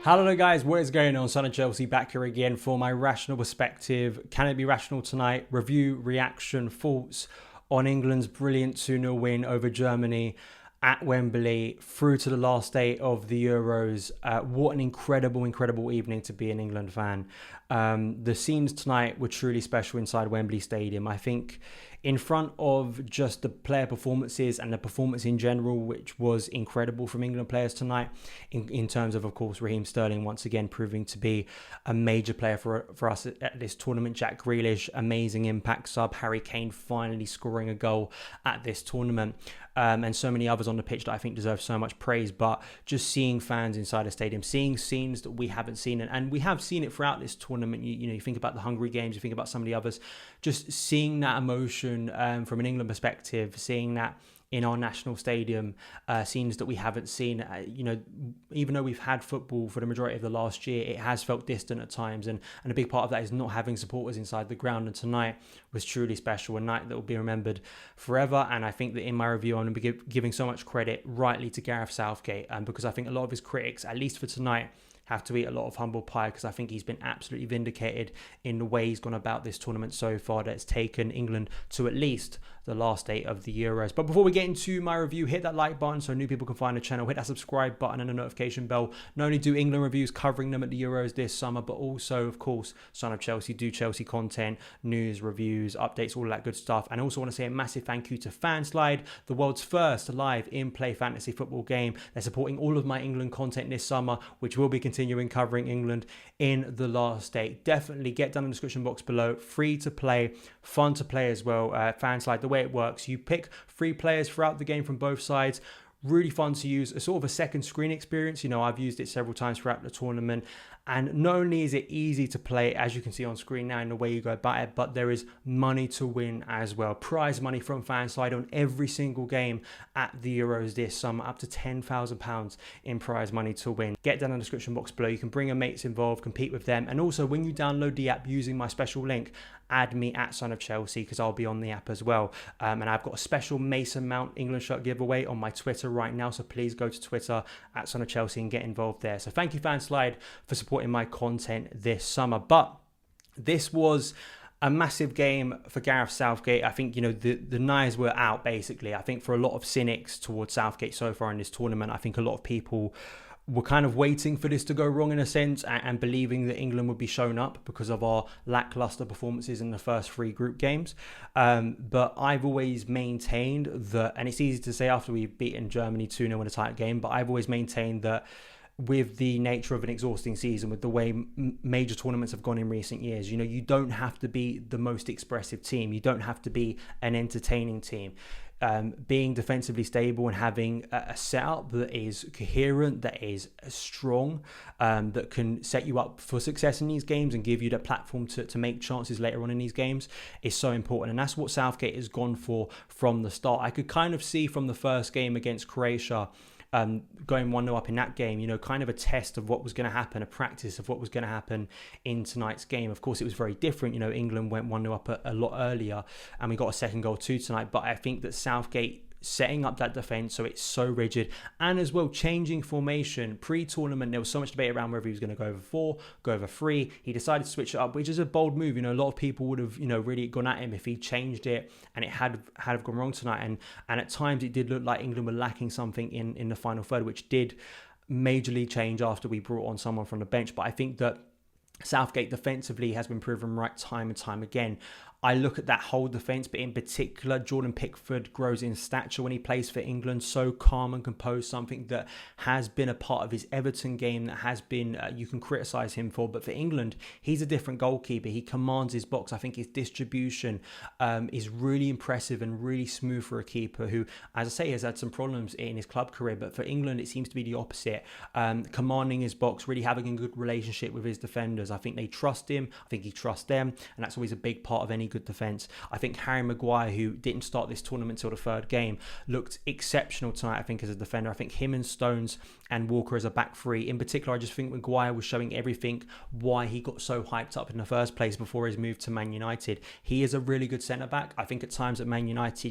Hello guys, what is going on? SonOfChelsea back here again for my rational perspective. Can it be rational tonight? Review, reaction, thoughts on England's brilliant 2-0 win over Germany at Wembley through to the last day of the Euros. What an incredible evening to be an England fan. The scenes tonight were truly special inside Wembley Stadium. I think in front of just the player performances and the performance in general, which was incredible from England players tonight, in terms of course, Raheem Sterling once again proving to be a major player for us at this tournament. Jack Grealish, amazing impact sub. Harry Kane finally scoring a goal at this tournament. And so many others on the pitch that I think deserve so much praise. But just seeing fans inside the stadium, seeing scenes that we haven't seen, and we have seen it throughout this tournament. You think about the Hungary games, you think about some of the others, just seeing that emotion from an England perspective, seeing that in our national stadium, scenes that we haven't seen. Even though we've had football for the majority of the last year, it has felt distant at times, and a big part of that is not having supporters inside the ground. And tonight was truly special, a night that will be remembered forever. And I think that in my review, I'm going to be giving so much credit rightly to Gareth Southgate, because I think a lot of his critics, at least for tonight, have to eat a lot of humble pie, because I think he's been absolutely vindicated in the way he's gone about this tournament so far, that's taken England to at least the last day of the Euros. But before we get into my review, hit that like button so new people can find the channel, hit that subscribe button and the notification bell. Not only do England reviews covering them at the Euros this summer, but also, of course, Son of Chelsea do Chelsea content, news, reviews, updates, all that good stuff. And I also want to say a massive thank you to Fanslide, the world's first live in-play fantasy football game. They're supporting all of my England content this summer, which will be continuing covering England in the last day. Definitely get down in the description box below. Free to play, fun to play as well. Fanslide, the way it works, you pick 3 players throughout the game from both sides. Really fun to use, a sort of a second screen experience. I've used it several times throughout the tournament, and not only is it easy to play, as you can see on screen now in the way you go about it, but there is money to win as well. Prize money from Fanside on every single game at the Euros this summer, up to £10,000 in prize money to win. Get down in the description box below. You can bring your mates involved, compete with them, and also when you download the app using my special link, add me at Son of Chelsea, because I'll be on the app as well. And I've got a special Mason Mount England shirt giveaway on my Twitter right now, so please go to Twitter at Son of Chelsea and get involved there. So thank you, Fanslide, for supporting my content this summer. But this was a massive game for Gareth Southgate. I think, the knives were out, basically. I think for a lot of cynics towards Southgate so far in this tournament, I think a lot of people were kind of waiting for this to go wrong in a sense, and believing that England would be shown up because of our lackluster performances in the first 3 group games. But I've always maintained that, and it's easy to say after we've beaten Germany 2-0 in a tight game, but I've always maintained that with the nature of an exhausting season, with the way major tournaments have gone in recent years, you don't have to be the most expressive team. You don't have to be an entertaining team. Being defensively stable and having a setup that is coherent, that is strong, that can set you up for success in these games and give you the platform to make chances later on in these games is so important. And that's what Southgate has gone for from the start. I could kind of see from the first game against Croatia, going 1-0 up in that game, kind of a test of what was going to happen, a practice of what was going to happen in tonight's game. Of course, it was very different. England went 1-0 up a lot earlier and we got a second goal too tonight. But I think that Southgate setting up that defence so it's so rigid, and as well changing formation pre-tournament, there was so much debate around whether he was going to go over 4, go over 3. He decided to switch it up, which is a bold move. A lot of people would have really gone at him if he changed it, and it had gone wrong tonight, and at times it did look like England were lacking something in the final third, which did majorly change after we brought on someone from the bench. But I think that Southgate defensively has been proven right time and time again. I look at that whole defence, but in particular, Jordan Pickford grows in stature when he plays for England. So calm and composed, something that has been a part of his Everton game that has been, you can criticise him for. But for England, he's a different goalkeeper. He commands his box. I think his distribution is really impressive and really smooth for a keeper who, as I say, has had some problems in his club career. But for England, it seems to be the opposite. Commanding his box, really having a good relationship with his defenders. I think they trust him. I think he trusts them. And that's always a big part of any good defence. I think Harry Maguire, who didn't start this tournament till the third game, looked exceptional tonight, I think, as a defender. I think him and Stones and Walker as a back three. In particular, I just think Maguire was showing everything why he got so hyped up in the first place before his move to Man United. He is a really good centre-back. I think at times at Man United,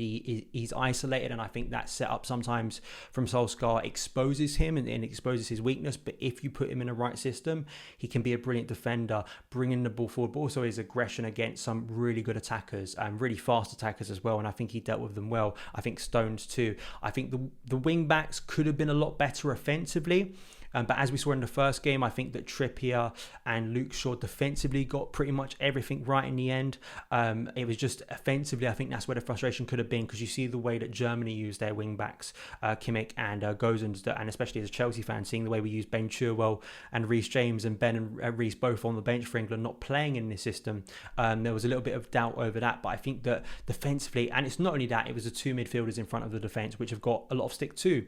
he's isolated, and I think that setup sometimes from Solskjaer exposes him and exposes his weakness. But if you put him in the right system, he can be a brilliant defender, bringing the ball forward, but also his aggression against some really good attackers and really fast attackers as well. And I think he dealt with them well. I think Stones too. I think the wing backs could have been a lot better offensively. But as we saw in the first game, I think that Trippier and Luke Shaw defensively got pretty much everything right in the end. It was just offensively, I think that's where the frustration could have been, because you see the way that Germany used their wing backs, Kimmich and Gosens, and especially as a Chelsea fan, seeing the way we use Ben Chilwell and Reece James and Ben and Reece both on the bench for England, not playing in this system. There was a little bit of doubt over that, but I think that defensively, and it's not only that, it was the two midfielders in front of the defence, which have got a lot of stick too,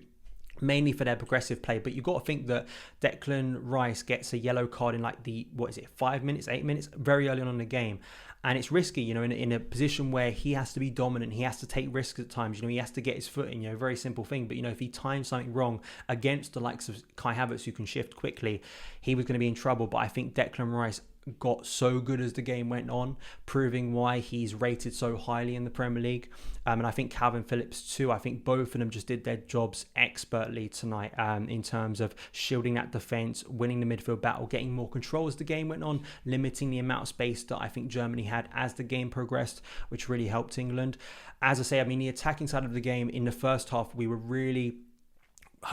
mainly for their progressive play. But you've got to think that Declan Rice gets a yellow card in like 8 minutes, very early on in the game. And it's risky, in a position where he has to be dominant, he has to take risks at times, he has to get his foot in, very simple thing. But, if he times something wrong against the likes of Kai Havertz, who can shift quickly, he was going to be in trouble. But I think Declan Rice got so good as the game went on, proving why he's rated so highly in the Premier League. And I think Calvin Phillips too. I think both of them just did their jobs expertly tonight in terms of shielding that defence, winning the midfield battle, getting more control as the game went on, limiting the amount of space that I think Germany had as the game progressed, which really helped England. As I say, the attacking side of the game in the first half, we were really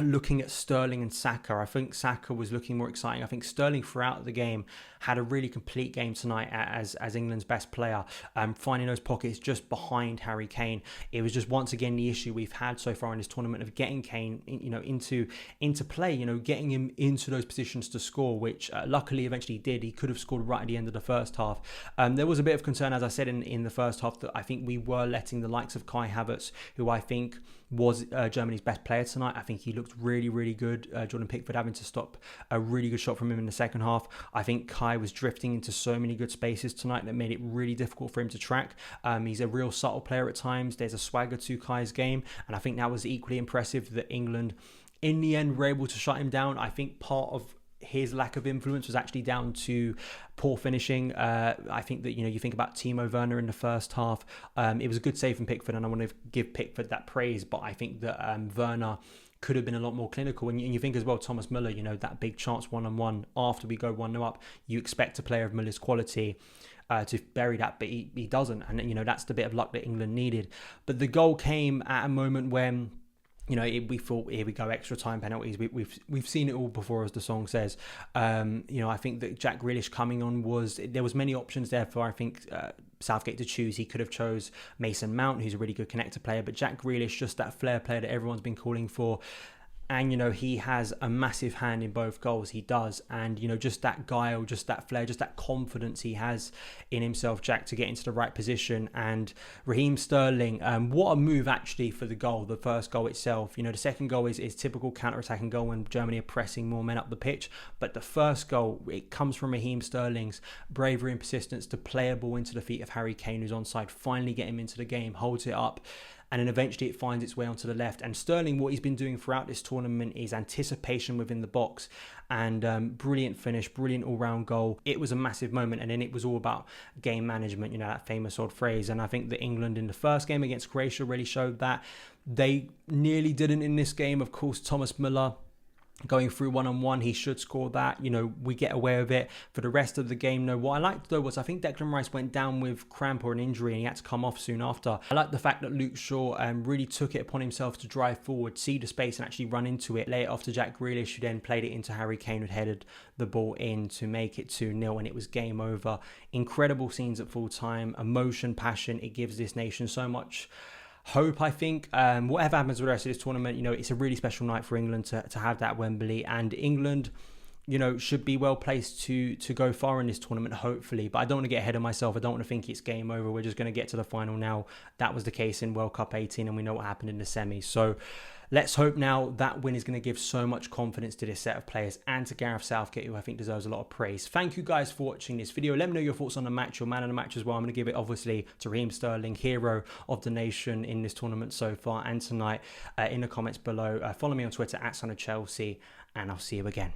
looking at Sterling and Saka. I think Saka was looking more exciting. I think Sterling throughout the game had a really complete game tonight as England's best player, finding those pockets just behind Harry Kane. It was just once again the issue we've had so far in this tournament of getting Kane, into play, getting him into those positions to score, which luckily eventually he did. He could have scored right at the end of the first half. There was a bit of concern, as I said, in the first half, that I think we were letting the likes of Kai Havertz, who I think was Germany's best player tonight. I think he looked really, really good. Jordan Pickford having to stop a really good shot from him in the second half. I think Kai was drifting into so many good spaces tonight that made it really difficult for him to track. He's a real subtle player at times. There's a swagger to Kai's game, and I think that was equally impressive that England, in the end, were able to shut him down. I think part of his lack of influence was actually down to poor finishing. I think that, you think about Timo Werner in the first half. It was a good save from Pickford, and I want to give Pickford that praise, but I think that Werner could have been a lot more clinical. And you think as well, Thomas Muller, that big chance one-on-one after we go 1-0 up, you expect a player of Muller's quality to bury that, but he doesn't. And, that's the bit of luck that England needed. But the goal came at a moment when, we thought, here we go, extra time penalties. We've seen it all before, as the song says. I think that Jack Grealish coming on there was many options there for, I think, Southgate to choose. He could have chose Mason Mount, who's a really good connector player, but Jack Grealish, just that flair player that everyone's been calling for. And, he has a massive hand in both goals. He does. And, just that guile, just that flair, just that confidence he has in himself, Jack, to get into the right position. And Raheem Sterling, what a move actually for the goal, the first goal itself. The second goal is typical counter-attacking goal when Germany are pressing more men up the pitch. But the first goal, it comes from Raheem Sterling's bravery and persistence to play a ball into the feet of Harry Kane, who's onside, finally get him into the game, holds it up. And then eventually it finds its way onto the left. And Sterling, what he's been doing throughout this tournament is anticipation within the box. And brilliant finish, brilliant all-round goal. It was a massive moment. And then it was all about game management, that famous old phrase. And I think that England in the first game against Croatia really showed that. They nearly didn't in this game. Of course, Thomas Muller going through one-on-one, he should score that. We get away with it. For the rest of the game, no. What I liked, though, was I think Declan Rice went down with cramp or an injury and he had to come off soon after. I like the fact that Luke Shaw really took it upon himself to drive forward, see the space and actually run into it, lay it off to Jack Grealish, who then played it into Harry Kane, who headed the ball in to make it 2-0, and it was game over. Incredible scenes at full time, emotion, passion. It gives this nation so much hope, I think. Whatever happens with the rest of this tournament, it's a really special night for England to have that Wembley. And England, should be well placed to go far in this tournament, hopefully. But I don't want to get ahead of myself. I don't want to think it's game over. We're just going to get to the final now. That was the case in World Cup 18, and we know what happened in the semis. So let's hope now that win is going to give so much confidence to this set of players and to Gareth Southgate, who I think deserves a lot of praise. Thank you guys for watching this video. Let me know your thoughts on the match, your man of the match as well. I'm going to give it, obviously, to Raheem Sterling, hero of the nation in this tournament so far and tonight, in the comments below. Follow me on Twitter, @SonOfChelsea, and I'll see you again.